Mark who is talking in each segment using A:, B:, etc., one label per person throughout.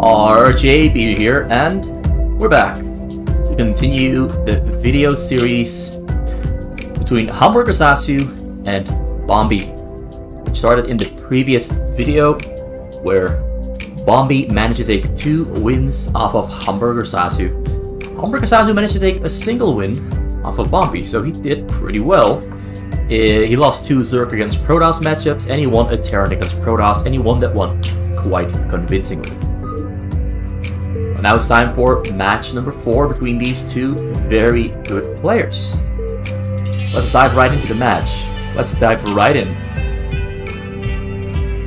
A: RJB here, and we're back to continue the video series between HamburgerSasu and BomBi, which started in the previous video where BomBi managed to take 2 wins off of HamburgerSasu. HamburgerSasu managed to take a single win off of BomBi, so he did pretty well. He lost 2 Zerg against Protoss matchups, and he won a Terran against Protoss, and he won that one quite convincingly. Now it's time for match number 4 between these 2 very good players. Let's dive right into the match. Let's dive right in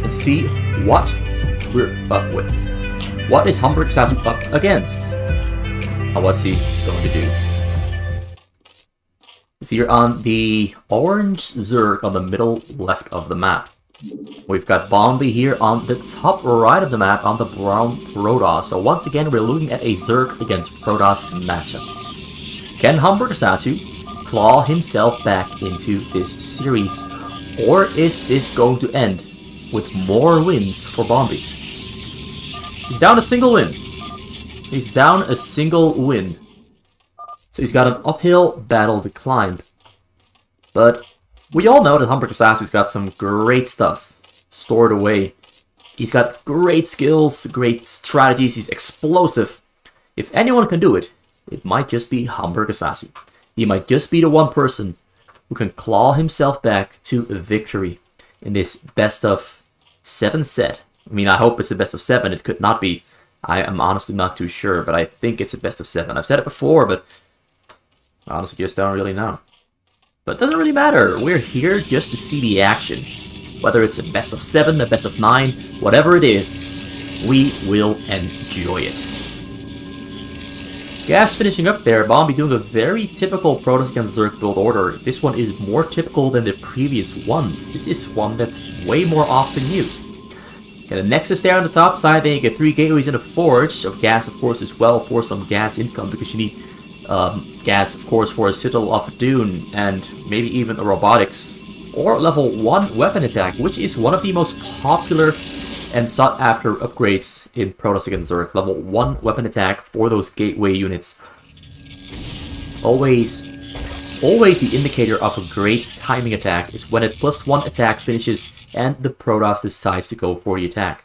A: and see what we're up with. What is HamburgerSasu up against? And what's he going to do? So you're on the orange Zerg on the middle left of the map. We've got BomBi here on the top right of the map on the brown Protoss. So once again, we're looking at a Zerg against Protoss matchup. Can HamburgerSasu claw himself back into this series? Or is this going to end with more wins for BomBi? He's down a single win. He's down a single win. So he's got an uphill battle to climb. But we all know that HamburgerSasu's got some great stuff stored away. He's got great skills, great strategies, he's explosive. If anyone can do it, it might just be HamburgerSasu. He might just be the one person who can claw himself back to victory in this best of 7 set. I mean, I hope it's a best of 7, it could not be. I am honestly not too sure, but I think it's a best of 7. I've said it before, but I honestly just don't really know. But it doesn't really matter. We're here just to see the action. Whether it's a best of 7, a best of 9, whatever it is, we will enjoy it. Gas finishing up there. BomBi doing a very typical Protoss against Zerg build order. This one is more typical than the previous ones. This is one that's way more often used. Got a Nexus there on the top side. Then you get 3 gateways and a Forge of gas, of course, as well for some gas income, because you need gas, of course, for a Citadel of Dune, and maybe even a robotics or level 1 weapon attack, which is one of the most popular and sought after upgrades in Protoss against Zerg. Level 1 weapon attack for those gateway units. Always the indicator of a great timing attack is when a +1 attack finishes and the Protoss decides to go for the attack.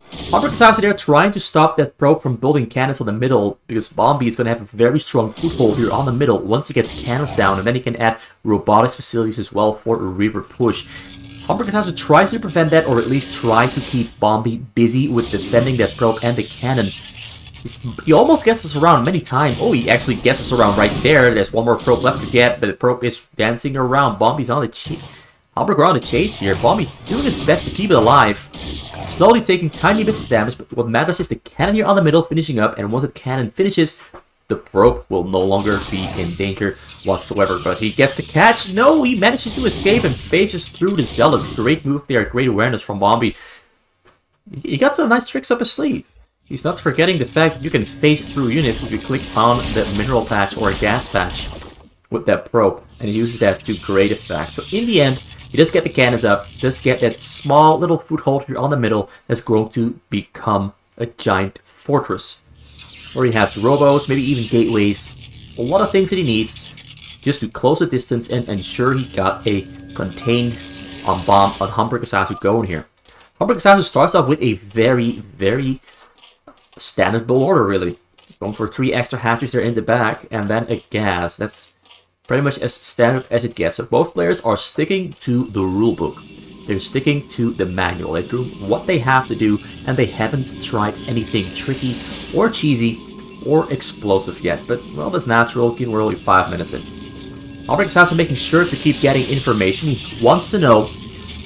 A: HamburgerSasu there trying to stop that probe from building cannons on the middle, because BomBi is going to have a very strong foothold here on the middle once he gets cannons down, and then he can add robotics facilities as well for a Reaver push. HamburgerSasu tries to prevent that, or at least try to keep BomBi busy with defending that probe and the cannon. He almost gets us around many times. Oh, he actually gets us around right there. There's one more probe left to get, but the probe is dancing around. BomBi's on the Hamburger on the chase here. BomBi doing his best to keep it alive. Slowly taking tiny bits of damage, but what matters is the cannon here on the middle finishing up, and once the cannon finishes, the probe will no longer be in danger whatsoever. But he gets the catch. No, he manages to escape and faces through the Zealots. Great move there, great awareness from BomBi. He got some nice tricks up his sleeve. He's not forgetting the fact that you can phase through units if you click on the mineral patch or a gas patch with that probe, and he uses that to great effect. So in the end, he does get the cannons up, does get that small little foothold here on the middle that's grown to become a giant fortress, where he has robos, maybe even gateways, a lot of things that he needs just to close the distance and ensure he got a contained bomb on HamburgerSasu going here. HamburgerSasu starts off with a very standard build order, really. Going for 3 extra hatches there in the back, and then a gas. That's pretty much as standard as it gets. So both players are sticking to the rulebook. They're sticking to the manual. They do what they have to do, and they haven't tried anything tricky or cheesy or explosive yet. But, well, that's natural, given we're only 5 minutes in. HamburgerSasu making sure to keep getting information. He wants to know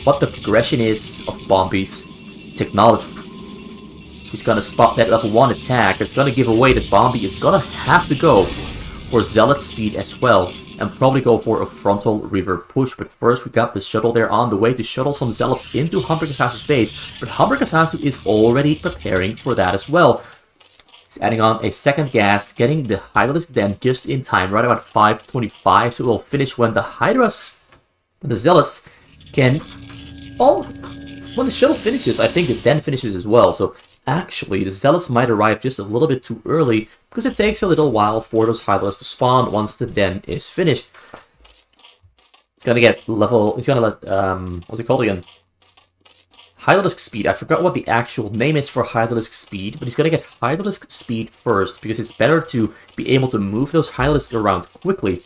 A: what the progression is of BomBi's technology. He's gonna spot that level 1 attack. That's gonna give away that BomBi is gonna have to go for Zealot speed as well, and probably go for a frontal Reaver push. But first, we got the shuttle there on the way to shuttle some Zealots into HamburgerSasu's base, but HamburgerSasu is already preparing for that as well. He's adding on a second gas, getting the Hydralisk Den just in time, right about 5:25, so it will finish when the Hydras and the Zealots can... Well, when the shuttle finishes, I think the Den finishes as well, so actually, the Zealots might arrive just a little bit too early, because it takes a little while for those Hydralisks to spawn once the den is finished. It's gonna get level... It's gonna let... what's it called again? Hydralisk speed. I forgot what the actual name is for Hydralisk speed, but he's gonna get Hydralisk speed first, because it's better to be able to move those Hydralisks around quickly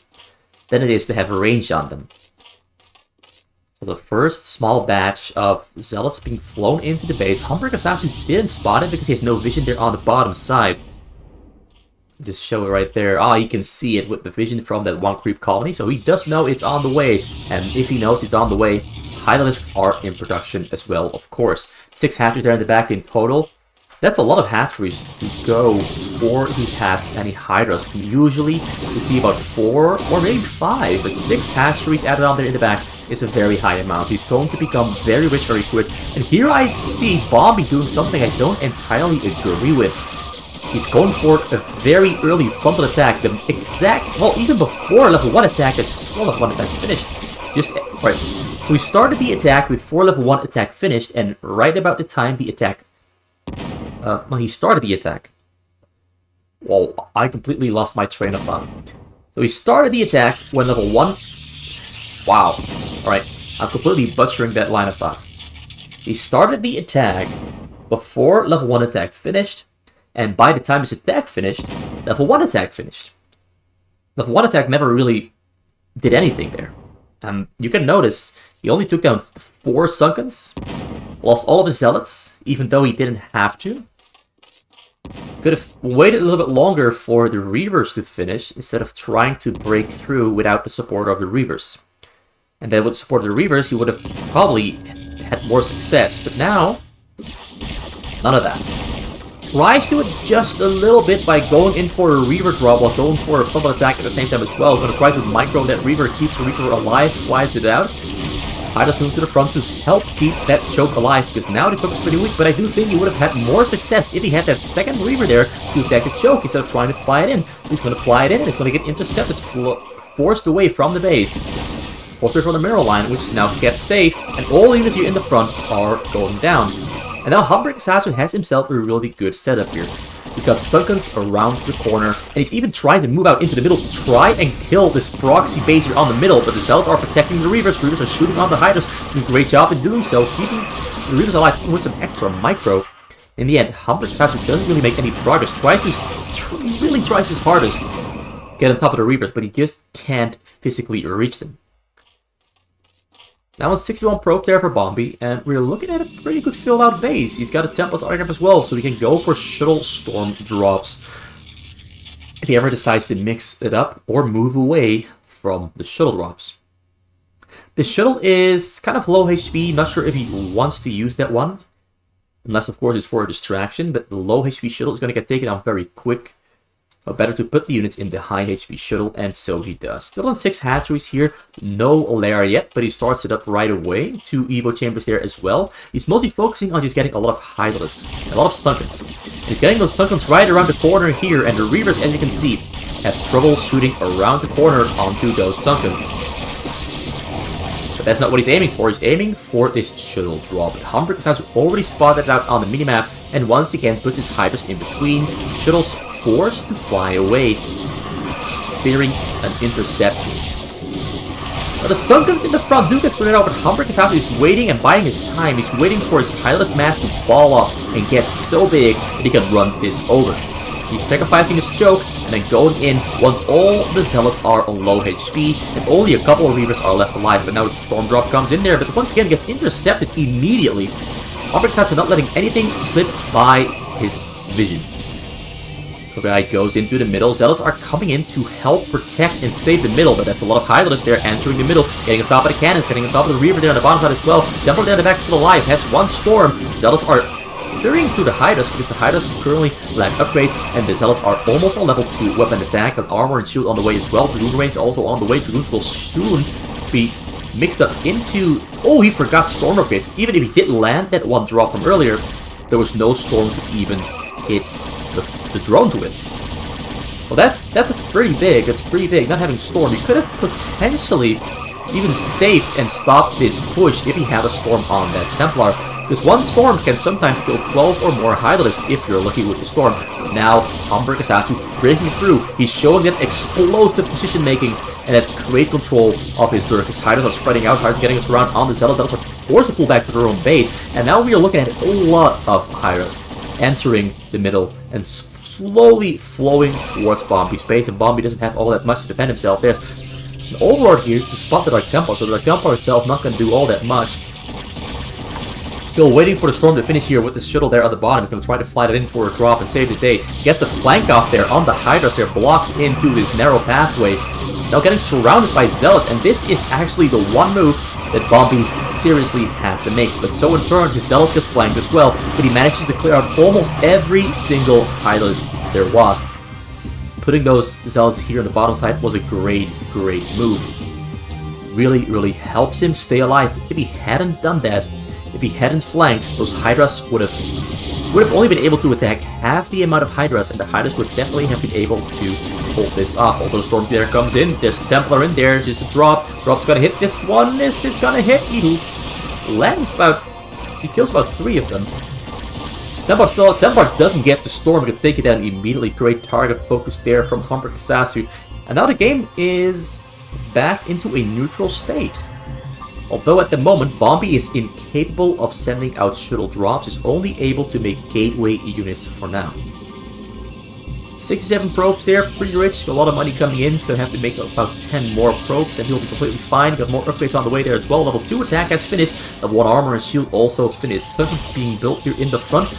A: than it is to have a range on them. So the first small batch of Zealots being flown into the base. HamburgerSasu didn't spot it because he has no vision there on the bottom side. Just show it right there. Ah, you can see it with the vision from that one creep colony. So he does know it's on the way. And if he knows it's on the way, Hydralisks are in production as well, of course. 6 hatcheries there in the back in total. That's a lot of hatcheries to go before he has any Hydras. Usually, you see about 4 or maybe 5, but 6 hatcheries added on there in the back is a very high amount. He's going to become very rich very quick. And here I see BomBi doing something I don't entirely agree with. He's going for a very early frontal attack. The exact, well, even before level 1 attack, as level 1 attack finished. Right. So we started the attack before level 1 attack finished, and right about the time the attack... well, he started the attack. Well, I completely lost my train of thought. So he started the attack when level 1... Wow. Alright, I'm completely butchering that line of thought. He started the attack before level 1 attack finished, and by the time his attack finished, level 1 attack finished. Level 1 attack never really did anything there. You can notice, he only took down 4 Sunkens, lost all of his Zealots, even though he didn't have to. Could have waited a little bit longer for the Reavers to finish, instead of trying to break through without the support of the Reavers. And then with the support of the Reavers, he would have probably had more success. But now, none of that. Tries to adjust a little bit by going in for a Reaver drop while going for a frontal attack at the same time as well. Going to try to micro that Reaver, keeps the Reaver alive, flies it out. Hydra's move to the front to help keep that choke alive, because now the choke is pretty weak, but I do think he would have had more success if he had that second Reaver there to attack the choke instead of trying to fly it in. He's going to fly it in, and it's going to get intercepted, forced away from the base. Forced away from the mineral line, which is now kept safe, and all the units here in the front are going down. And now HamburgerSasu has himself a really good setup here. He's got Sunkens around the corner, and he's even trying to move out into the middle to try and kill this proxy base here on the middle, but the Zealots are protecting the Reavers. Reavers are shooting on the Hydras, doing a great job in doing so, keeping the Reavers alive with some extra micro. In the end, HamburgerSasu doesn't really make any progress, really tries his hardest to get on top of the Reavers, but he just can't physically reach them. Now it's 61 probe there for BomBi, and we're looking at a pretty good filled out base. He's got a 10+ aircraft as well, so he can go for shuttle storm drops if he ever decides to mix it up or move away from the shuttle drops. The shuttle is kind of low HP, not sure if he wants to use that one, unless of course it's for a distraction, but the low HP shuttle is going to get taken out very quick. But better to put the units in the high HP shuttle, and so he does. Still on 6 hatcheries here, no lair yet, but he starts it up right away. 2 Evo chambers there as well. He's mostly focusing on just getting a lot of Hydralisks, a lot of Sunkens. He's getting those Sunkens right around the corner here, and the Reavers, as you can see, have trouble shooting around the corner onto those Sunkens. But that's not what he's aiming for. He's aiming for this shuttle drop. HamburgerSasu already spotted it out on the minimap, and once again puts his Hydras in between. Shuttles forced to fly away, fearing an interception. Now the Sunkens in the front do get put out, but HamburgerSasu is waiting and biding his time. He's waiting for his Hydralisk mass to ball up and get so big that he can run this over. He's sacrificing his choke and then going in once all the Zealots are on low HP and only a couple of Reavers are left alive. But now the Storm Drop comes in there, but once again gets intercepted immediately. HamburgerSasu not letting anything slip by his vision. The guy goes into the middle. Zealots are coming in to help protect and save the middle, but that's a lot of Hydralisks there entering the middle, getting on top of the cannons, getting on top of the Reaver there on the bottom side as well. Templar there in the back still alive, has 1 Storm. Zealots are clearing through the Hydras because the Hydras currently lack upgrades, and the Zealots are almost on level 2 weapon attack, and armor and shield on the way as well. Dragoon range also on the way. Dragoons will soon be mixed up into... Oh, he forgot Storm upgrades. Even if he did land that 1 drop from earlier, there was no Storm to even hit the drones with. Well, that's pretty big. That's pretty big. Not having Storm, he could have potentially even saved and stopped this push if he had a Storm on that Templar. Because one storm can sometimes kill 12 or more Hydralisks if you're lucky with the storm. Now, HamburgerSasu breaking through. He's showing that explosive decision making and that great control of his Zerg. His Hydras are spreading out, Hydras getting us around on the Zealots. Zealots are forced to pull back to their own base. And now we are looking at a lot of Hydras entering the middle and slowly flowing towards BomBi's base. And BomBi doesn't have all that much to defend himself. There's an Overlord here to spot the Dark Templar, so the Dark Templar itself not going to do all that much. Still waiting for the storm to finish here with the shuttle there at the bottom. He's going to try to fly that in for a drop and save the day. Gets a flank off there on the Hydras. They're blocked into this narrow pathway. Now getting surrounded by Zealots, and this is actually the one move that BomBi seriously had to make. But so in turn, his Zealots gets flanked as well, but he manages to clear out almost every single Hydralisk there was. Putting those Zealots here on the bottom side was a great move. Really helps him stay alive. If he hadn't done that, if he hadn't flanked, those Hydras would have only been able to attack half the amount of Hydras, and the Hydras would definitely have been able to pull this off. Although Storm there comes in, there's a Templar in there, just a drop. Drop's gonna hit this one, is it gonna hit? He kills about 3 of them. Templar doesn't get the Storm, gets taken down immediately. Great target focus there from HamburgerSasu. And now the game is back into a neutral state. Although at the moment, BomBi is incapable of sending out shuttle drops, is only able to make gateway units for now. 67 probes there, pretty rich, a lot of money coming in, so he'll have to make about 10 more probes and he'll be completely fine. Got more upgrades on the way there as well. Level 2 attack has finished, level 1 armor and shield also finished. Something's being built here in the front,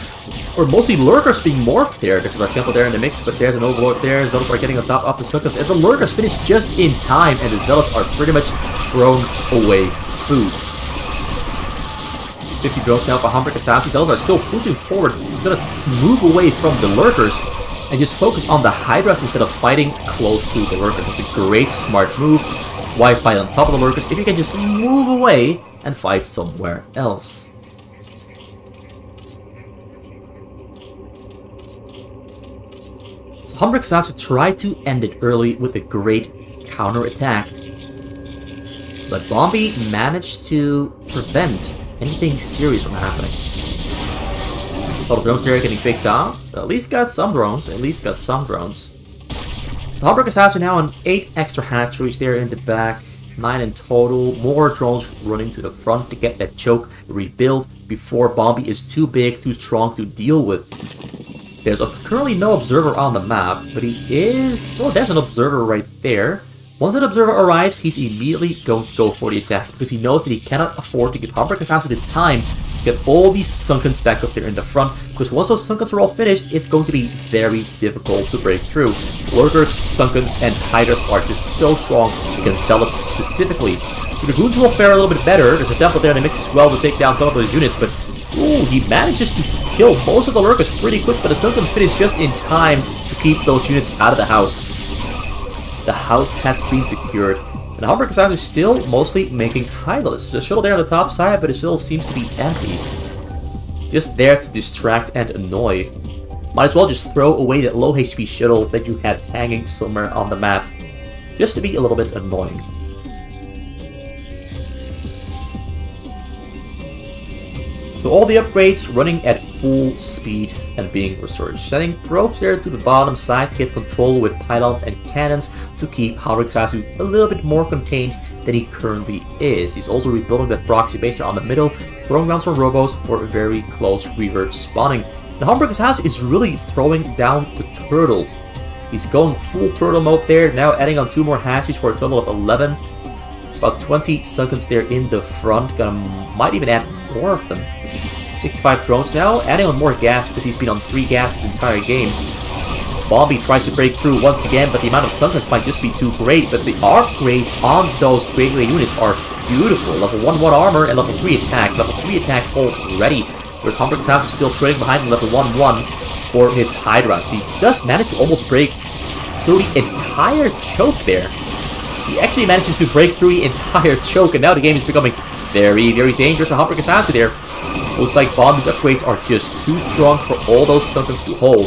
A: or mostly Lurkers being morphed there. There's a Temple there in the mix, but there's an Overlord there. Zealots are getting on top of the Sunkers, and the Lurkers finish just in time, and the Zealots are pretty much thrown away food. 50 drones now for HamburgerSasu. Zealots are still pushing forward. He's gonna move away from the Lurkers and just focus on the Hydras instead of fighting close to the Lurkers. It's a great, smart move. Why fight on top of the Lurkers if you can just move away and fight somewhere else? So HamburgerSasu tried to end it early with a great counter-attack, but BomBi managed to prevent anything serious from happening. A lot of drones there getting picked off. At least got some drones. So HamburgerSasu now on 8 extra hatcheries there in the back. 9 in total. More drones running to the front to get that choke rebuilt before BomBi is too big, too strong to deal with. There's currently no observer on the map, but he is... well, there's an observer right there. Once that observer arrives, he's immediately going to go for the attack, because he knows that he cannot afford to give HamburgerSasu the time to get all these Sunkens back up there in the front, because once those Sunkens are all finished, it's going to be very difficult to break through. Lurkers, Sunkens, and Hydras are just so strong against Zealots specifically. So the Goons will fare a little bit better. There's a Temple there in the mix as well to take down some of those units, but ooh, he manages to kill most of the Lurkers pretty quick, but the Sunkens finish just in time to keep those units out of the house. The house has been secured, and HamburgerSasu is still mostly making Hydralisks. There's a shuttle there on the top side, but it still seems to be empty. Just there to distract and annoy. Might as well just throw away that low HP shuttle that you had hanging somewhere on the map, just to be a little bit annoying. So all the upgrades running at full speed and being researched. Sending probes there to the bottom side to get control with pylons and cannons to keep HamburgerSasu a little bit more contained than he currently is. He's also rebuilding that proxy base there on the middle, throwing down some robos for a very close reaver spawning. And HamburgerSasu is really throwing down the turtle. He's going full turtle mode there, now adding on 2 more hatches for a total of 11. It's about 20 Sunkens there in the front, might even add more of them. 65 drones now, adding on more gas because he's been on 3 gas this entire game. BomBi tries to break through once again, but the amount of Sunkens might just be too great. But the upgrades on those gateway units are beautiful. Level 1 armor and level 3 attack. Level 3 attack already. Whereas HamburgerSasu is still trailing behind level 1 for his Hydras. He does manage to almost break through the entire choke there. He actually manages to break through the entire choke, and now the game is becoming very, very dangerous for HamburgerSasu there. Looks like BomBi's upgrades are just too strong for all those Sunkens to hold.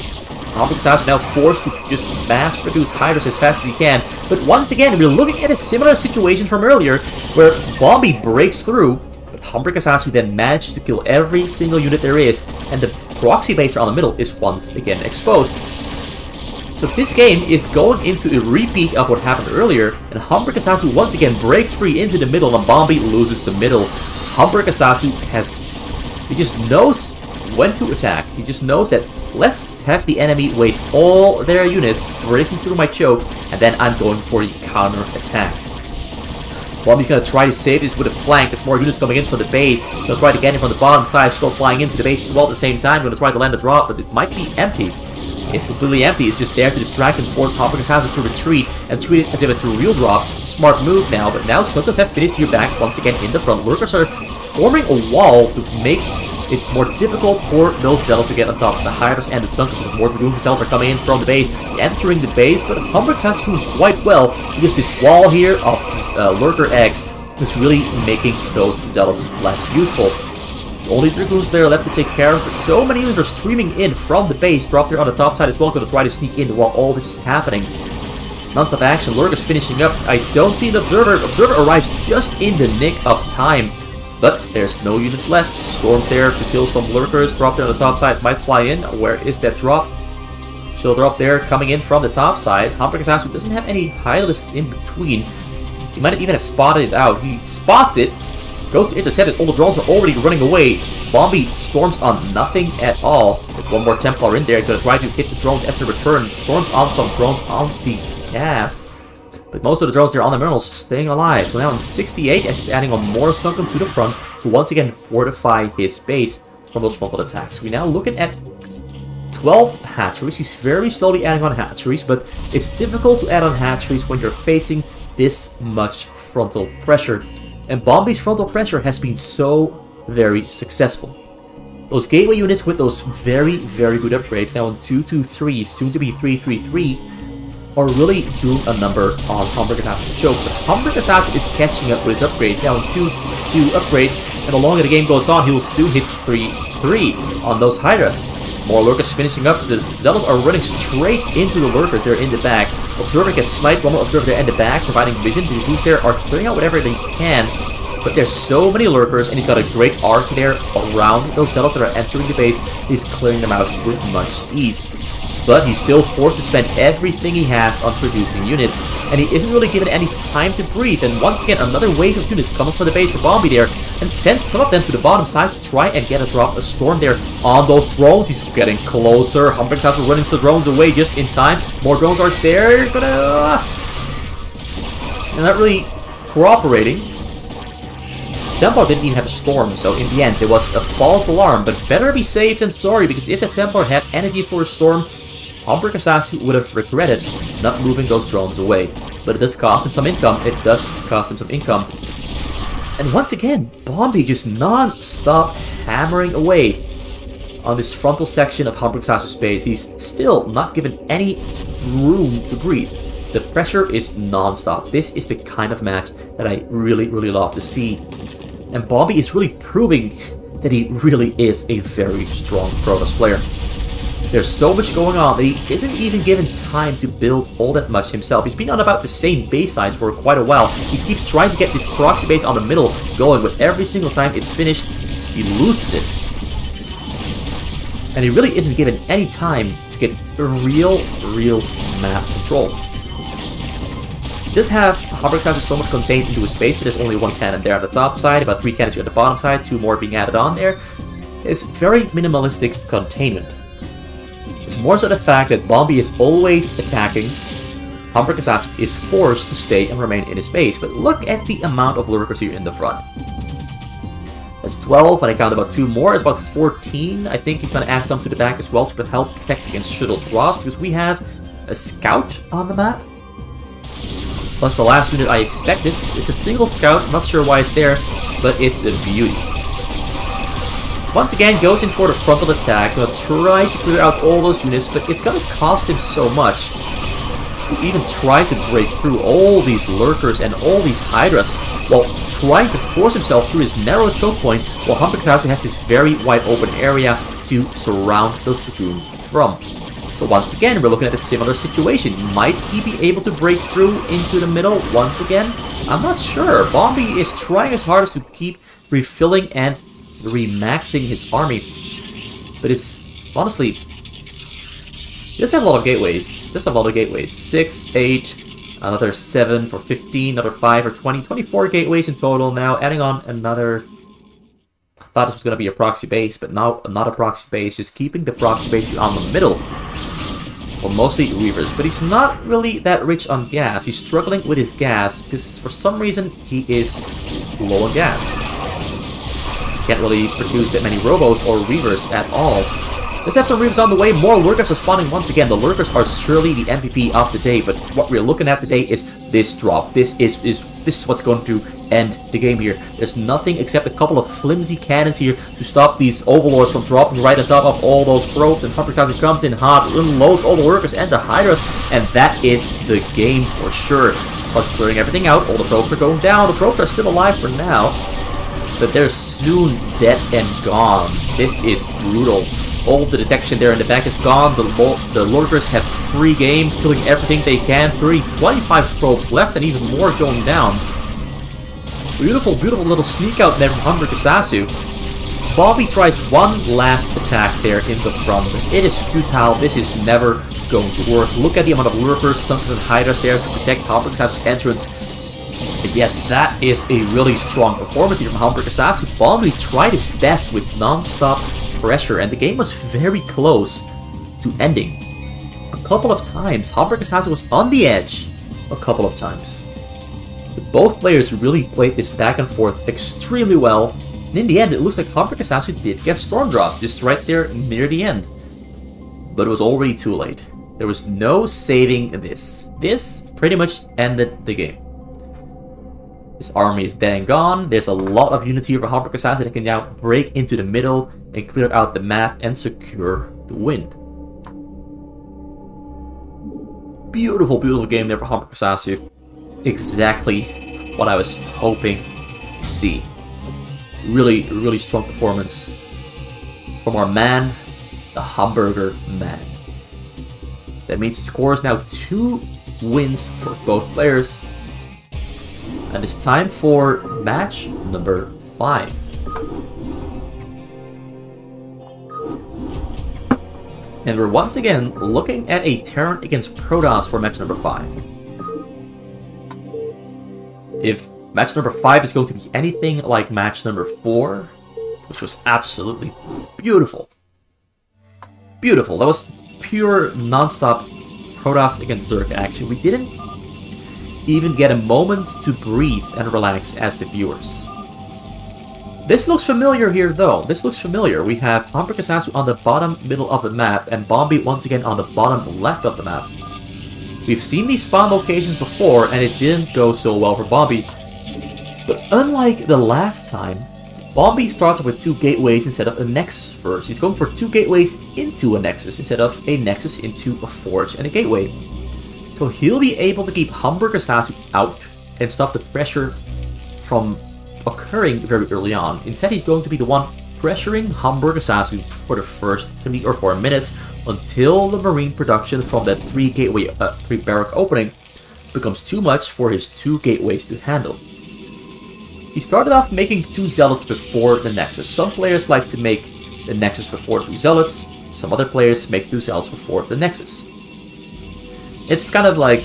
A: HamburgerSasu now forced to just mass-produce Hydras as fast as he can. But once again, we're looking at a similar situation from earlier, where BomBi breaks through, but But HamburgerSasu then manages to kill every single unit there is, and the proxy base around the middle is once again exposed. So this game is going into a repeat of what happened earlier, and HamburgerSasu once again breaks free into the middle, and BomBi loses the middle. HamburgerSasu he just knows when to attack. He just knows that let's have the enemy waste all their units breaking through my choke, and then I'm going for the counter attack. BomBi's going to try to save this with a flank. There's more units coming in from the base. He'll try to get in from the bottom side, still flying into the base as well at the same time. Going to try to land a drop, but it might be empty. It's completely empty. It's just there to distract and force HamburgerSasu to retreat and treat it as if it's a real drop. Smart move now, but now Sunkers have finished your back once again in the front. Lurkers are forming a wall to make it more difficult for those cells to get on top of the Hydras and the Sunkers. So the more Dragoon cells are coming in from the base, entering the base, but HamburgerSasu is doing quite well because this wall here of Lurker eggs is really making those zealots less useful. Only Dragoons there left to take care of, but so many units are streaming in from the base. Drop here on the top side as well, going to try to sneak in while all this is happening. Non-stop action, Lurkers finishing up. I don't see the Observer. Observer arrives just in the nick of time, but there's no units left. Storm's there to kill some Lurkers. Drop there on the top side, might fly in. Where is that drop? She'll drop there, coming in from the top side. HamburgerSasu doesn't have any Hydralisks in between. He might even have spotted it out. He spots it, goes to intercept it. All the drones are already running away. BomBi storms on nothing at all. There's one more Templar in there. Gonna try to hit the drones as they return. Storms on some drones on the gas. But most of the drones there on the minerals staying alive. So now in 68, as he's adding on more Sunkums to the front to once again fortify his base from those frontal attacks. We now looking at 12 hatcheries. He's very slowly adding on hatcheries, but it's difficult to add on hatcheries when you're facing this much frontal pressure. And BomBi's frontal pressure has been so very successful. Those gateway units with those very, very good upgrades, now on 223, soon to be 333, are really doing a number on HamburgerSasu's choke. But HamburgerSasu is catching up with his upgrades, now on 2-2 upgrades, and the longer the game goes on, he will soon hit 3-3 on those Hydras. More Lurkers finishing up. The Zealots are running straight into the Lurkers. They're in the back. Observer gets sniped. One more Observer there in the back, providing vision. The Dragoons there are clearing out whatever they can. But there's so many Lurkers, and he's got a great arc there around those Zealots that are entering the base. He's clearing them out with much ease. But he's still forced to spend everything he has on producing units, and he isn't really given any time to breathe. And once again, another wave of units coming from the base for BomBi there, and sends some of them to the bottom side to try and get a drop, a storm there on those drones. He's getting closer. HamburgerSasu running the drones away just in time. More drones are there. They're not really cooperating. Templar didn't even have a storm, so in the end, there was a false alarm. But better be safe than sorry, because if the Templar had energy for a storm, HamburgerSasu would have regretted not moving those drones away. But it does cost him some income. It does cost him some income. And once again, BomBi just non-stop hammering away on this frontal section of HamburgerSasu's base. He's still not given any room to breathe. The pressure is non-stop. This is the kind of match that I really, really love to see. And BomBi is really proving that he really is a very strong Protoss player. There's so much going on that he isn't even given time to build all that much himself. He's been on about the same base size for quite a while. He keeps trying to get this proxy base on the middle going, but every single time it's finished, he loses it. And he really isn't given any time to get real map control. He does have HamburgerSasu so much contained into his base, but there's only one cannon there on the top side, about 3 cannons here at the bottom side, 2 more being added on there. It's very minimalistic containment. It's more so the fact that BomBi is always attacking. HamburgerSasu is forced to stay and remain in his base. But look at the amount of Lurkers here in the front. That's 12, and I count about 2 more. It's about 14. I think he's going to add some to the back as well to help protect against shuttle drops, because we have a scout on the map. Plus the last unit I expected. It's a single scout, not sure why it's there, but it's a beauty. Once again, goes in for the frontal attack. Gonna try to clear out all those units, but it's gonna cost him so much to even try to break through all these Lurkers and all these Hydras while trying to force himself through his narrow choke point, while HamburgerSasu has this very wide open area to surround those Dragoons from. So once again, we're looking at a similar situation. Might he be able to break through into the middle once again? I'm not sure. BomBi is trying his hardest to keep refilling and remaxing his army. But it's, honestly, he does have a lot of gateways. He does have a lot of gateways. 6, 8, another 7 for 15, another 5 for 20. 24 gateways in total now, adding on another... I thought this was going to be a proxy base, but now not a proxy base, just keeping the proxy base on the middle. Well, mostly Reavers, but he's not really that rich on gas. He's struggling with his gas, because for some reason he is low on gas. Can't really produce that many Robos or Reavers at all. Let's have some Reavers on the way. More Lurkers are spawning once again. The Lurkers are surely the MVP of the day, but what we're looking at today is this drop. This is what's going to end the game here. There's nothing except a couple of flimsy cannons here to stop these Overlords from dropping right on top of all those probes, and HamburgerSasu comes in hot, unloads all the Lurkers and the Hydras, and that is the game for sure. Starts clearing everything out. All the probes are going down. The probes are still alive for now, but they're soon dead and gone. This is brutal. All the detection there in the back is gone. The Lurkers have free game, killing everything they can. 25 probes left and even more going down. Beautiful, beautiful little sneak out there from HamburgerSasu. BomBi tries one last attack there in the front, but it is futile. This is never going to work. Look at the amount of Lurkers, Sunkers, and Hydras there to protect HamburgerSasu's entrance. But yet, that is a really strong performance here from HamburgerSasu. BomBi tried his best with non-stop pressure, and the game was very close to ending. A couple of times, HamburgerSasu was on the edge a couple of times. But both players really played this back and forth extremely well, and in the end, it looks like HamburgerSasu did get Storm Drop, just right there near the end. But it was already too late. There was no saving this. This pretty much ended the game. His army is dead and gone. There's a lot of unity over HamburgerSasu that can now break into the middle and clear out the map and secure the win. Beautiful, beautiful game there for HamburgerSasu. Exactly what I was hoping to see. Really, really strong performance from our man, the Hamburger Man. That means the score is now 2 wins for both players. And it's time for match number 5. And we're once again looking at a Terran against Protoss for match number 5. If match number 5 is going to be anything like match number 4, which was absolutely beautiful. Beautiful. That was pure non-stop Protoss against Zerg action. We didn't even get a moment to breathe and relax as the viewers. This looks familiar here though. This looks familiar. We have HamburgerSasu on the bottom middle of the map and BomBi once again on the bottom left of the map. We've seen these spawn locations before and it didn't go so well for BomBi. But unlike the last time, BomBi starts with 2 gateways instead of a Nexus first. He's going for 2 gateways into a Nexus instead of a Nexus into a Forge and a Gateway. So he'll be able to keep HamburgerSasu out and stop the pressure from occurring very early on. Instead, he's going to be the one pressuring HamburgerSasu for the first 3 or 4 minutes until the marine production from that 3 barrack opening becomes too much for his 2 gateways to handle. He started off making 2 Zealots before the Nexus. Some players like to make the Nexus before 2 Zealots. Some other players make 2 Zealots before the Nexus. It's kind of like,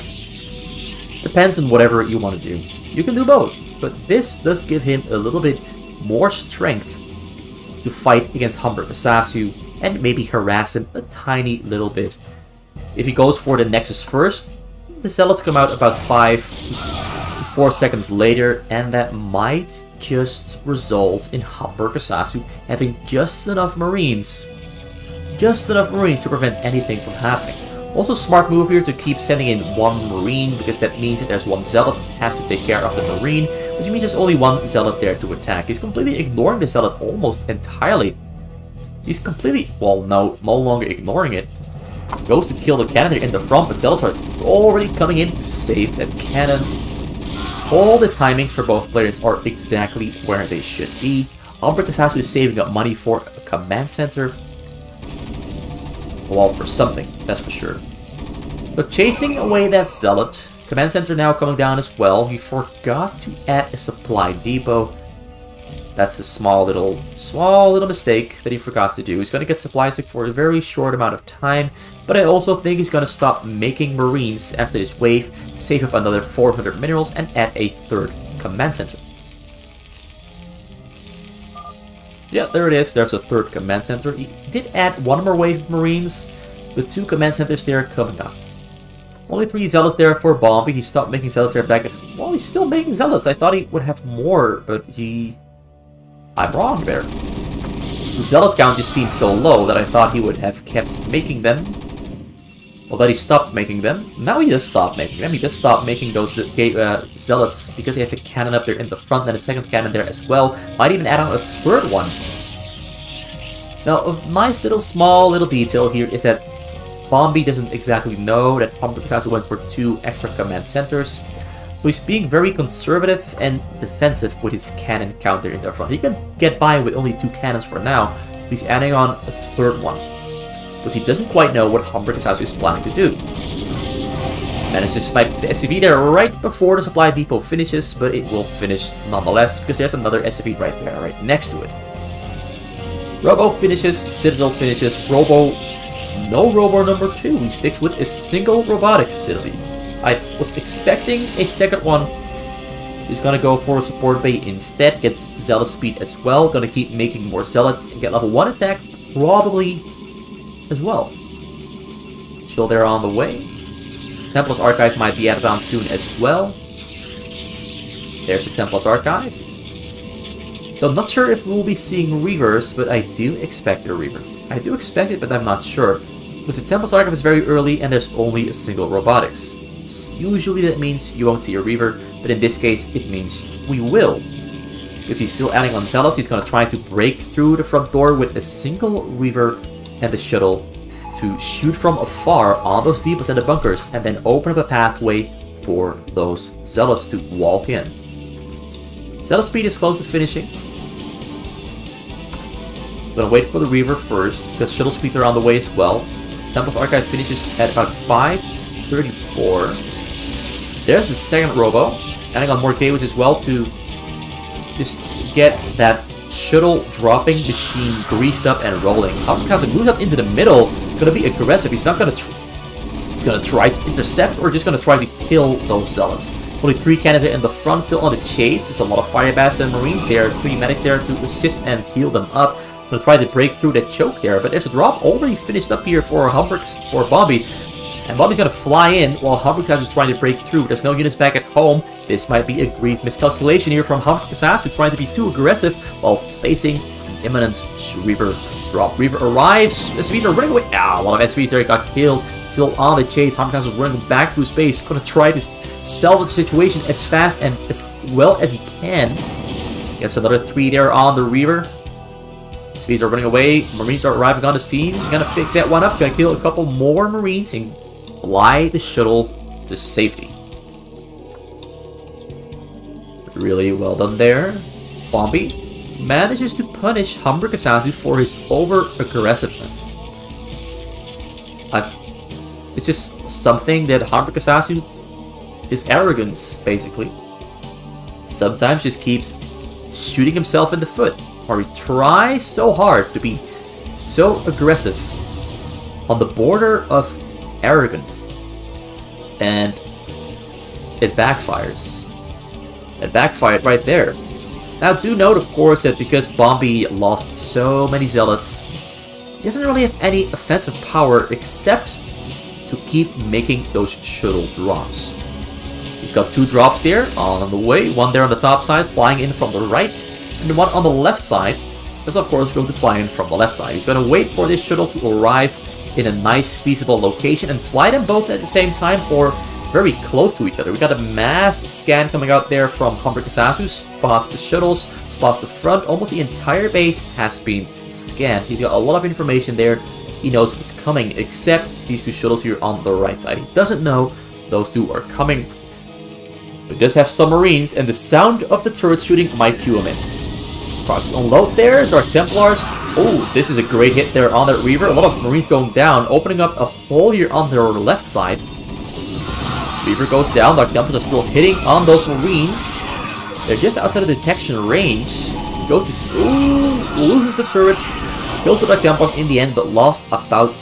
A: depends on whatever you want to do. You can do both, but this does give him a little bit more strength to fight against HamburgerSasu and maybe harass him a tiny little bit. If he goes for the Nexus first, the Zealots come out about 5 to 4 seconds later, and that might just result in HamburgerSasu having just enough Marines to prevent anything from happening. Also, smart move here to keep sending in 1 Marine, because that means that there's 1 Zealot that has to take care of the Marine, which means there's only 1 Zealot there to attack. He's completely ignoring the Zealot almost entirely. He's completely, well, no longer ignoring it. Goes to kill the cannon in the front, but Zealots are already coming in to save that cannon. All the timings for both players are exactly where they should be. HamburgerSasu is saving up money for a command center. a wall for something, that's for sure. But chasing away that Zealot, command center now coming down as well. He forgot to add a supply depot. That's a small little mistake that he forgot to do. He's going to get supply stick for a very short amount of time, but I also think he's going to stop making Marines after this wave, save up another 400 minerals, and add a third command center. Yeah, there it is. There's a third command center. He did add one more wave of Marines, with 2 command centers there coming up. Only 3 Zealots there for BomBi. He stopped making Zealots there back. Well, he's still making Zealots. I thought he would have more, but I'm wrong there. The Zealot count just seemed so low that I thought he would have kept making them. Well, that he stopped making them. Now he does stop making them. He does stop making those Zealots because he has the cannon up there in the front and a second cannon there as well. Might even add on a third one. Now, a nice small little detail here is that BomBi doesn't exactly know that HamburgerSasu went for 2 extra command centers. So he's being very conservative and defensive with his cannon count there in the front. He can get by with only 2 cannons for now. He's adding on a third one, because he doesn't quite know what HamburgerSasu is planning to do. Managed to snipe the SCV there right before the supply depot finishes, but it will finish nonetheless, because there's another SCV right there, right next to it. Robo finishes, Citadel finishes, Robo... No Robo number 2. He sticks with a single robotics facility. I was expecting a second one. He's gonna go for a support bay instead. Gets Zealot speed as well. Gonna keep making more Zealots and get level 1 attack probably as well. Chill there on the way. Templar's Archive might be added on soon as well. There's the Templar's Archive. So I'm not sure if we'll be seeing Reavers, but I do expect a Reaver. I do expect it, but I'm not sure. Because the Templar's Archive is very early and there's only a single robotics. Usually that means you won't see a Reaver, but in this case it means we will. Because he's still adding on Zealots, he's going to try to break through the front door with a single Reaver and the shuttle to shoot from afar on those depots and the bunkers, and then open up a pathway for those Zealots to walk in. Zealot speed is close to finishing. I'm gonna wait for the Reaver first, because shuttle speed are on the way as well. Templar's Archive finishes at about 5:34. There's the second Robo, adding on more gateways as well to just get that shuttle dropping machine greased up and rolling. HamburgerSasu moves up into the middle, gonna be aggressive. He's not gonna he's gonna try to intercept or just gonna try to kill those Zealots. Only 3 cannons there in the front, still on the chase. There's a lot of fire bats and Marines there, 3 medics there to assist and heal them up. Gonna try to break through that choke there, but there's a drop already finished up here for BomBi. And BomBi's gonna fly in while HamburgerSasu is trying to break through. There's no units back at home. This might be a grief miscalculation here from HamburgerSasu, trying to be too aggressive while facing an imminent Reaver drop. Reaver arrives. The SCVs are running away. Ah, a lot of SCVs there got killed. Still on the chase. HamburgerSasu is running back through space. Gonna try to salvage the situation as fast and as well as he can. Yes, another 3 there on the Reaver. SCVs are running away. Marines are arriving on the scene. Gonna pick that one up. Gonna kill a couple more Marines and fly the shuttle to safety. Really well done there. BomBi manages to punish HamburgerSasu for his over-aggressiveness. It's just something that HamburgerSasu is arrogance, basically. Sometimes just keeps shooting himself in the foot. Or he tries so hard to be so aggressive on the border of arrogant. And it backfires. It backfired right there. Now do note, of course, that because BomBi lost so many Zealots, he doesn't really have any offensive power except to keep making those shuttle drops. He's got 2 drops there on the way, one there on the top side, flying in from the right, and the one on the left side is of course going to fly in from the left side. He's going to wait for this shuttle to arrive in a nice feasible location and fly them both at the same time or very close to each other. We got a mass scan coming out there from HamburgerSasu, spots the shuttles, spots the front. Almost the entire base has been scanned. He's got a lot of information there. He knows what's coming, except these 2 shuttles here on the right side. He doesn't know those 2 are coming. But he does have some Marines, and the sound of the turret shooting might cue him in. Starts to unload there. Dark Templars. Oh, this is a great hit there on that Reaver. A lot of Marines going down, opening up a hole here on their left side. Reaver goes down. Dark Templars are still hitting on those Marines. They're just outside of detection range. Goes to... Ooh, loses the turret. Kills the Dark Templars in the end, but lost about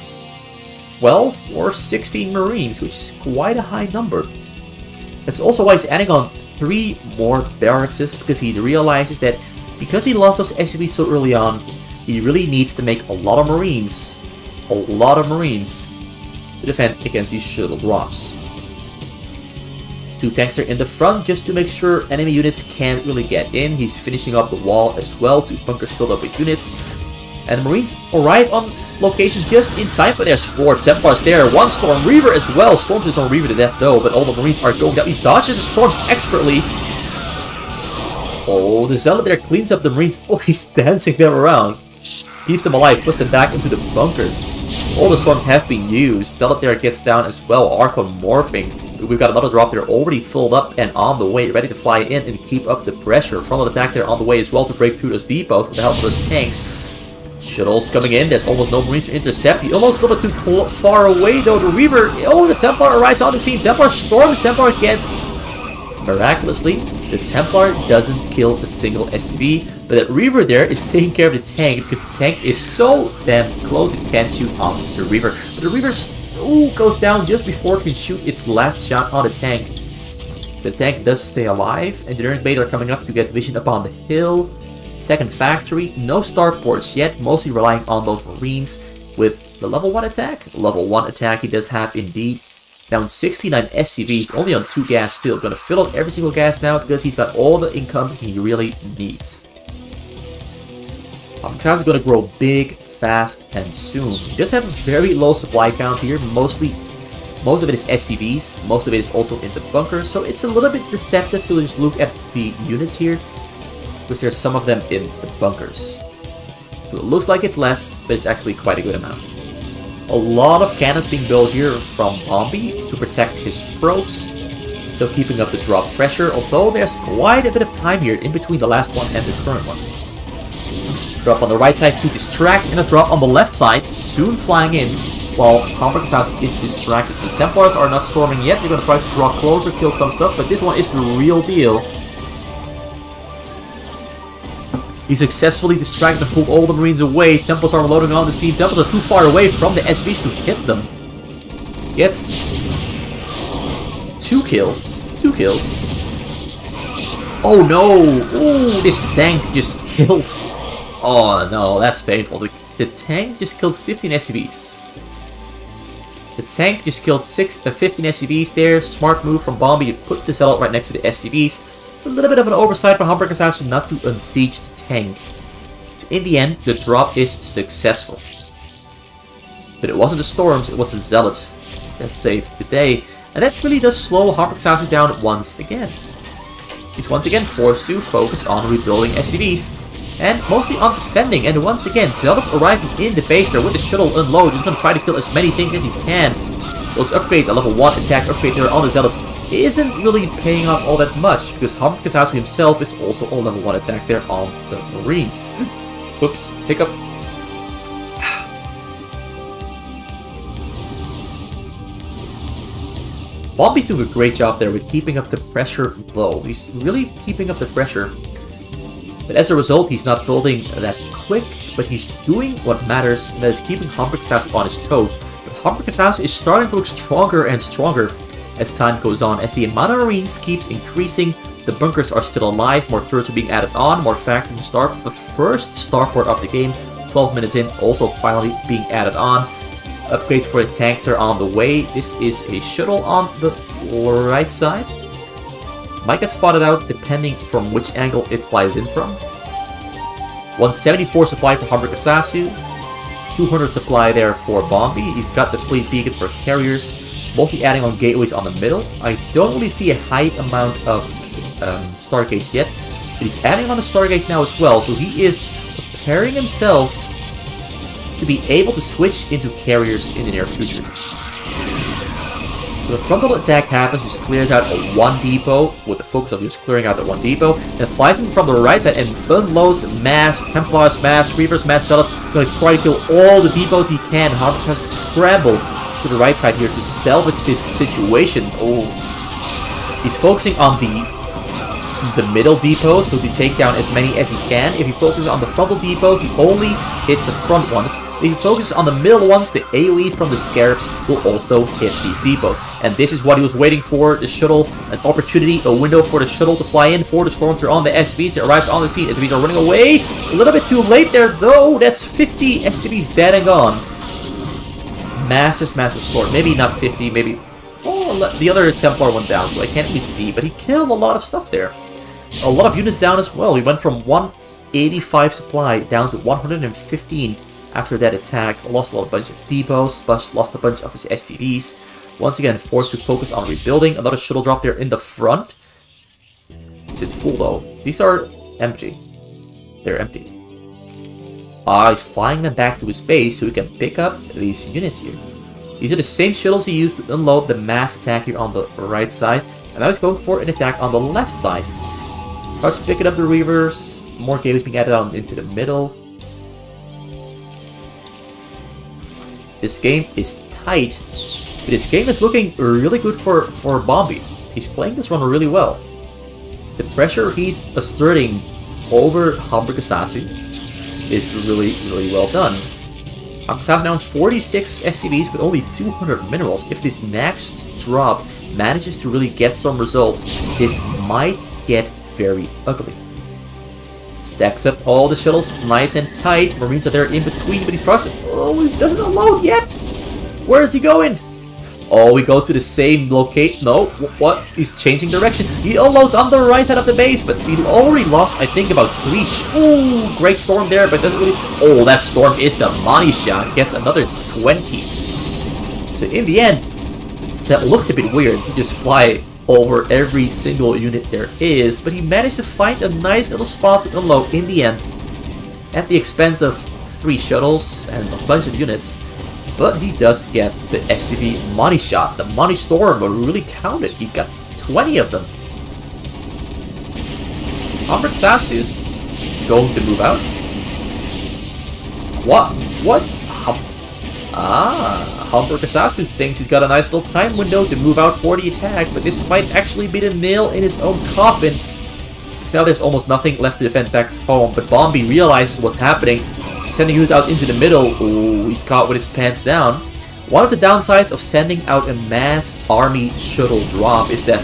A: 12 or 16 Marines, which is quite a high number. That's also why he's adding on 3 more barracks, because he realizes that because he lost those SCVs so early on, he really needs to make a lot of Marines. A lot of Marines to defend against these shuttle drops. 2 tanks are in the front just to make sure enemy units can't really get in. He's finishing up the wall as well. 2 bunkers filled up with units. And the Marines arrive on this location just in time, but there's 4 Templars there. 1 Storm Reaver as well. Storms his own Reaver to death though, but all the Marines are going down. He dodges the Storms expertly. Oh, the Zealot there cleans up the Marines. Oh, he's dancing them around. Keeps them alive, puts them back into the bunker. All the Storms have been used. Zealot there gets down as well. Archon morphing. We've got another drop there already filled up and on the way, ready to fly in and keep up the pressure. Frontal attack there on the way as well to break through those depots with the help of those tanks. Shuttles coming in. There's almost no Marines to intercept. He almost got it too far away though. The Reaver. Oh, the Templar arrives on the scene. Templar storms. Templar gets... Miraculously, the Templar doesn't kill a single SCV, but that Reaver there is taking care of the tank because the tank is so damn close it can't shoot on the Reaver. But the Reaver goes down just before it can shoot its last shot on the tank. So the tank does stay alive. Engineering Bait are coming up to get vision upon the hill. Second factory, no starports yet, mostly relying on those Marines with the level 1 attack. Level 1 attack he does have indeed. Down 69 SCVs, only on 2 gas still. Gonna fill up every single gas now because he's got all the income he really needs. HamburgerSasu is gonna grow big, fast, and soon. He does have a very low supply count here, most of it is SCVs, most of it is also in the bunker, so it's a little bit deceptive to just look at the units here, because there's some of them in the bunkers. So it looks like it's less, but it's actually quite a good amount. A lot of cannons being built here from BomBi to protect his probes, so keeping up the drop pressure, although there's quite a bit of time here in between the last one and the current one. Drop on the right side to distract, and a drop on the left side, soon flying in, while HamburgerSasu is distracted. The Templars are not storming yet, they're going to try to draw closer, kill some stuff, but this one is the real deal. He successfully distracted and pulled all the Marines away. Templars are loading on the scene. Templars are too far away from the SVs to hit them. Gets 2 kills. 2 kills. Oh no! Ooh, this tank just killed. Oh no, that's painful. The tank just killed 15 SCVs. The tank just killed 15 SCVs there. Smart move from BomBi to put the Zealot right next to the SCVs. A little bit of an oversight for HamburgerSasu not to unsiege the tank. So in the end, the drop is successful. But it wasn't the Storms, it was the Zealot that saved the day. And that really does slow HamburgerSasu down once again. He's once again forced to focus on rebuilding SCVs. And mostly on defending. And once again, Zealots arriving in the base there with the shuttle unload. He's going to try to kill as many things as he can. Those upgrades, a level 1 attack upgrade there on the Zealots, isn't really paying off all that much, because HamburgerSasu himself is also a level 1 attack there on the Marines. Whoops, hiccup. BomBi's doing a great job there with keeping up the pressure low. He's really keeping up the pressure. But as a result, he's not building that quick, but he's doing what matters, and that is keeping HamburgerSasu on his toes. But HamburgerSasu is starting to look stronger and stronger as time goes on. As the amount of Marines keeps increasing, the bunkers are still alive, more turrets are being added on, more factories to start. The first starport of the game, 12 minutes in, also finally being added on. Upgrades for the tanks are on the way. This is a shuttle on the right side. Might get spotted out depending from which angle it flies in from. 174 supply for HamburgerSasu. 200 supply there for BomBi. He's got the fleet beacon for carriers. Mostly adding on gateways on the middle. I don't really see a high amount of Stargates yet. But he's adding on the Stargates now as well. So he is preparing himself to be able to switch into carriers in the near future. So the frontal attack happens, just clears out a 1 depot, with the focus of just clearing out the 1 depot, and flies in from the right side and unloads mass Templars, mass Reavers, mass Zealots, going to try to kill all the depots he can. HamburgerSasu has to scramble to the right side here to salvage this situation. Oh, he's focusing on the middle depots, so to take down as many as he can. If he focuses on the frontal depots, he only hits the front ones. If he focuses on the middle ones, the AoE from the Scarabs will also hit these depots. And this is what he was waiting for, the shuttle, an opportunity, a window for the shuttle to fly in for the Stormtrooper on the SCVs. They arrives on the scene. SCVs are running away. A little bit too late there, though. That's 50 SCVs dead and gone. Massive, massive storm. Maybe not 50, maybe... Oh, the other Templar went down, so I can't really see. But he killed a lot of stuff there. A lot of units down as well. He went from 185 supply down to 115 after that attack. Lost a bunch of depots, but lost a bunch of his SCVs. Once again, forced to focus on rebuilding. Another shuttle drop there in the front. Is it full though? These are empty. They're empty. He's flying them back to his base so he can pick up these units here. These are the same shuttles he used to unload the mass attack here on the right side. And now he's going for an attack on the left side. Starts picking up the Reavers. More games being added on into the middle. This game is tight. But this game is looking really good for BomBi. He's playing this run really well. The pressure he's asserting over HamburgerSasu is really, really well done. HamburgerSasu now 46 SCVs with only 200 minerals. If this next drop manages to really get some results, this might get very ugly. Stacks up all the shuttles nice and tight. Marines are there in between, but he starts... Oh, he doesn't unload yet! Where is he going? Oh, he goes to the same location. No, what? He's changing direction. He unloads on the right side of the base, but he already lost, I think, about 3 Ooh, great storm there, but doesn't really... Oh, that storm is the money shot. Gets another 20. So in the end, that looked a bit weird. He just fly over every single unit there is, but he managed to find a nice little spot to unload in the end, at the expense of 3 shuttles and a bunch of units. But he does get the SCV money shot. The money storm really counted. He got 20 of them. HamburgerSasu's going to move out. What? HamburgerSasu thinks he's got a nice little time window to move out for the attack, but this might actually be the nail in his own coffin. Because now there's almost nothing left to defend back home, but BomBi realizes what's happening, sending units out into the middle. Ooh, he's caught with his pants down. One of the downsides of sending out a mass army shuttle drop is that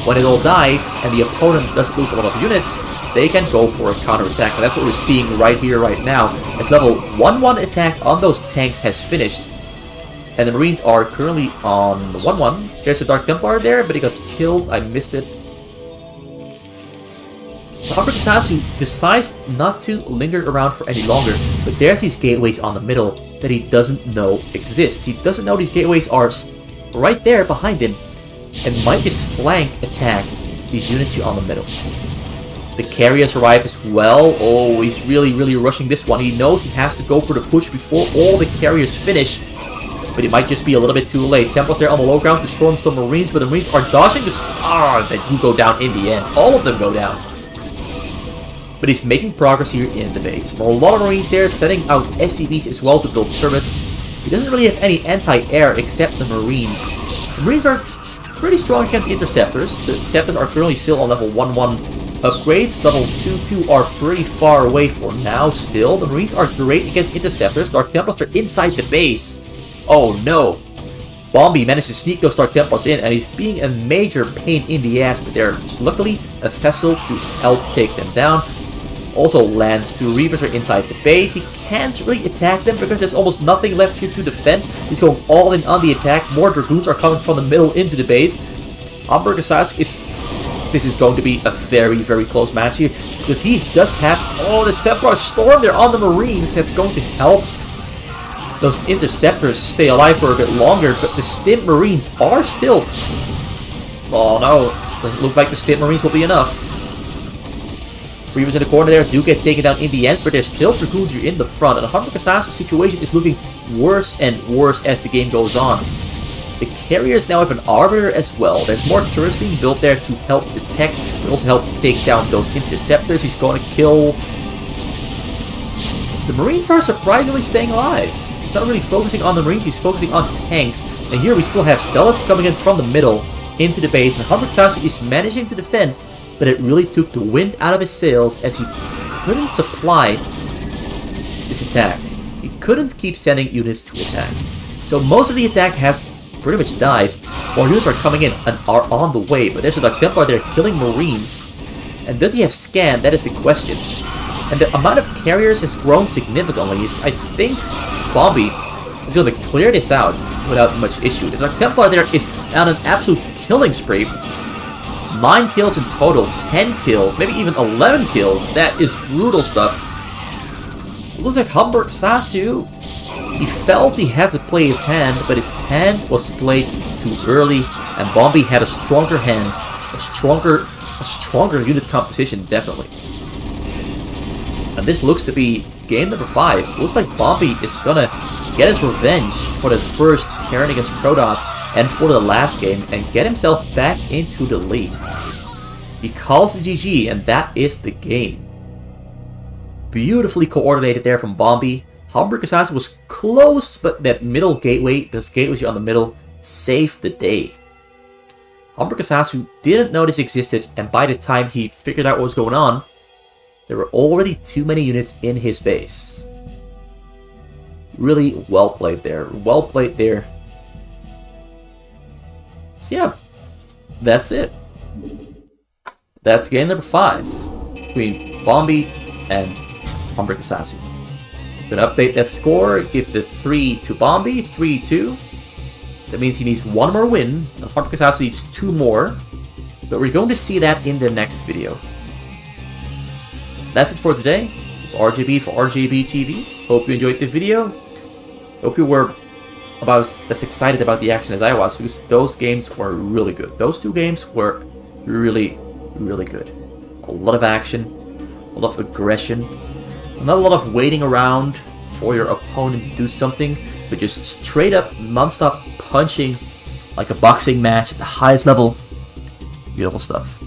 A: when it all dies and the opponent doesn't lose a lot of units, they can go for a counterattack. And that's what we're seeing right here, right now, as level 1-1 attack on those tanks has finished. And the Marines are currently on 1-1. There's a Dark Templar there, but he got killed. I missed it. So HamburgerSasu decides not to linger around for any longer, but there's these gateways on the middle that he doesn't know exist. He doesn't know these gateways are right there behind him, and might just flank attack these units here on the middle. The carriers arrive as well. Oh, he's really rushing this one. He knows he has to go for the push before all the carriers finish, but it might just be a little bit too late. Templars there on the low ground to storm some Marines, but the Marines are dodging this. They do go down in the end. All of them go down. But he's making progress here in the base. There are a lot of Marines there setting out SCVs as well to build turrets. He doesn't really have any anti-air except the Marines. The Marines are pretty strong against Interceptors. The Interceptors are currently still on level 1-1 upgrades. Level 2-2 are pretty far away for now still. The Marines are great against Interceptors. Dark Templars are inside the base. Oh no! BomBi managed to sneak those Dark Templars in, and he's being a major pain in the ass, but there's luckily a vessel to help take them down. Also, lands 2 Reavers are inside the base. He can't really attack them because there's almost nothing left here to defend. He's going all in on the attack. More Dragoons are coming from the middle into the base. HamburgerSasu is... This is going to be a very close match here, because he does have... Oh, the Templar Storm there on the Marines. That's going to help those Interceptors stay alive for a bit longer, but the Stim Marines are still... Oh no, doesn't look like the Stim Marines will be enough. Reavers in the corner there do get taken down in the end, but there's still Dragoons here in the front, and the HamburgerSasu situation is looking worse and worse as the game goes on. The carriers now have an arbiter as well. There's more turrets being built there to help detect, but also help take down those interceptors. He's going to kill. The Marines are surprisingly staying alive. He's not really focusing on the Marines, he's focusing on tanks. And here we still have Zealots coming in from the middle into the base. And HamburgerSasu is managing to defend, but it really took the wind out of his sails as he couldn't supply this attack. He couldn't keep sending units to attack. So most of the attack has pretty much died. More units are coming in and are on the way, but there's a Dark Templar there killing Marines. And does he have scan? That is the question. And the amount of carriers has grown significantly. I think BomBi is going to clear this out without much issue. The Dark Templar there is on an absolute killing spree. 9 kills in total, 10 kills, maybe even 11 kills. That is brutal stuff. It looks like HamburgerSasu, he felt he had to play his hand, but his hand was played too early, and BomBi had a stronger hand, a stronger unit composition, definitely. And this looks to be game number 5. Looks like BomBi is gonna get his revenge for the first Terran against Protoss and for the last game and get himself back into the lead. He calls the GG, and that is the game. Beautifully coordinated there from BomBi. HamburgerSasu was close, but that middle gateway, this gateway on the middle, saved the day. HamburgerSasu didn't know this existed, and by the time he figured out what was going on, there were already too many units in his base. Really well played there. Well played there. So yeah, that's it. That's game number 5 between BomBi and HamburgerSasu. Gonna update that score, give the 3 to BomBi, 3-2. That means he needs 1 more win, and HamburgerSasu needs 2 more. But we're going to see that in the next video. So that's it for today. It's RJB for RJB TV. Hope you enjoyed the video. Hope you were about as excited about the action as I was, because those games were really good. Those 2 games were really, really good. A lot of action, a lot of aggression, not a lot of waiting around for your opponent to do something, but just straight up, non-stop punching like a boxing match at the highest level. Beautiful stuff.